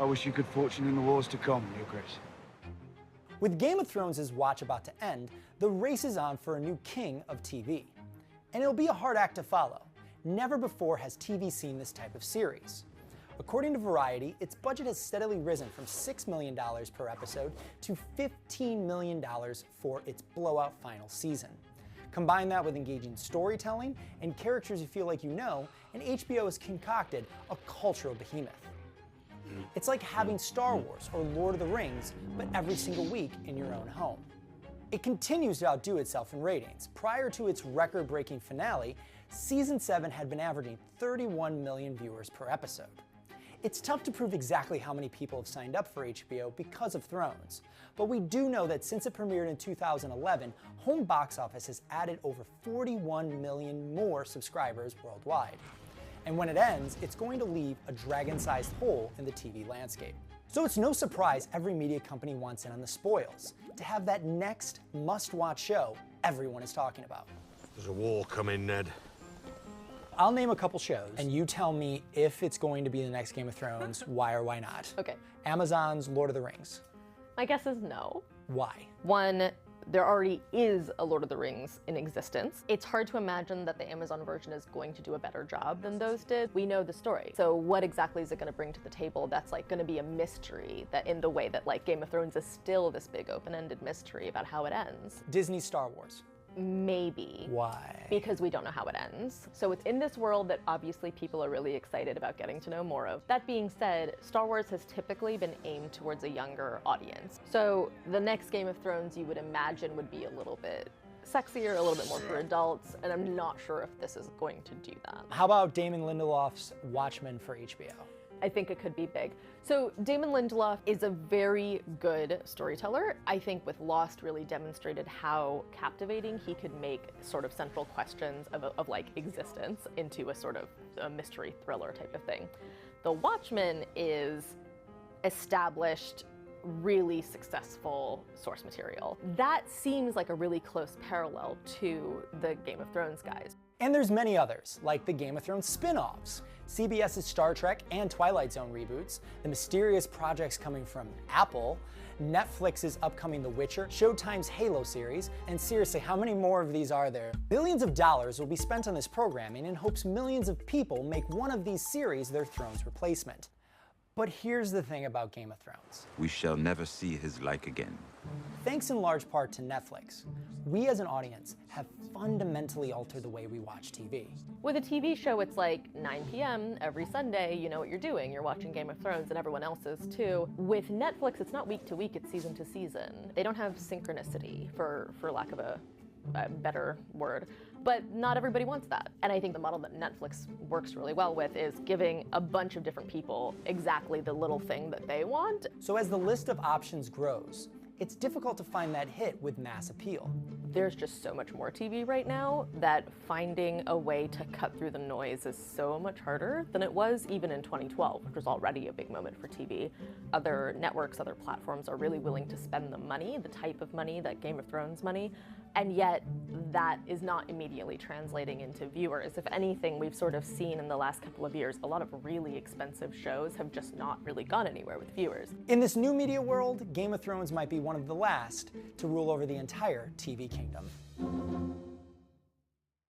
I wish you good fortune in the wars to come, Your Grace. With Game of Thrones' watch about to end, the race is on for a new king of TV. And it'll be a hard act to follow. Never before has TV seen this type of series. According to Variety, its budget has steadily risen from $6 million per episode to $15 million for its blowout final season. Combine that with engaging storytelling and characters you feel like you know, and HBO has concocted a cultural behemoth. It's like having Star Wars or Lord of the Rings, but every single week in your own home. It continues to outdo itself in ratings. Prior to its record-breaking finale, Season 7 had been averaging 31 million viewers per episode. It's tough to prove exactly how many people have signed up for HBO because of Thrones, but we do know that since it premiered in 2011, home box office has added over 41 million more subscribers worldwide. And when it ends, it's going to leave a dragon-sized hole in the TV landscape. So it's no surprise every media company wants in on the spoils, to have that next must-watch show everyone is talking about. There's a war coming, Ned. I'll name a couple shows, and you tell me if it's going to be the next Game of Thrones, why or why not. Okay. Amazon's Lord of the Rings. My guess is no. Why? One, there already is a Lord of the Rings in existence. It's hard to imagine that the Amazon version is going to do a better job than those did. We know the story. So what exactly is it going to bring to the table that's like going to be a mystery, that in the way that like Game of Thrones is still this big open-ended mystery about how it ends? Disney's Star Wars. Maybe. Why? Because we don't know how it ends. So it's in this world that obviously people are really excited about getting to know more of. That being said, Star Wars has typically been aimed towards a younger audience. So the next Game of Thrones you would imagine would be a little bit sexier, a little bit more for adults, and I'm not sure if this is going to do that. How about Damon Lindelof's Watchmen for HBO? I think it could be big. So Damon Lindelof is a very good storyteller. I think with Lost really demonstrated how captivating he could make sort of central questions of like existence into a sort of a mystery thriller type of thing. The Watchmen is established, really successful source material. That seems like a really close parallel to the Game of Thrones guys. And there's many others, like the Game of Thrones spin-offs, CBS's Star Trek and Twilight Zone reboots, the mysterious projects coming from Apple, Netflix's upcoming The Witcher, Showtime's Halo series, and seriously, how many more of these are there? Billions of dollars will be spent on this programming in hopes millions of people make one of these series their Thrones replacement. But here's the thing about Game of Thrones. We shall never see his like again. Thanks in large part to Netflix, we as an audience have fundamentally altered the way we watch TV. With a TV show, it's like 9 p.m. every Sunday, you know what you're doing. You're watching Game of Thrones and everyone else is too. With Netflix, it's not week to week, it's season to season. They don't have synchronicity, for lack of a better word. But not everybody wants that. And I think the model that Netflix works really well with is giving a bunch of different people exactly the little thing that they want. So as the list of options grows, it's difficult to find that hit with mass appeal. There's just so much more TV right now that finding a way to cut through the noise is so much harder than it was even in 2012, which was already a big moment for TV. Other networks, other platforms are really willing to spend the money, the type of money, that Game of Thrones money, and yet that is not immediately translating into viewers. If anything, we've sort of seen in the last couple of years, a lot of really expensive shows have just not really gone anywhere with viewers. In this new media world, Game of Thrones might be one of the last to rule over the entire TV kingdom.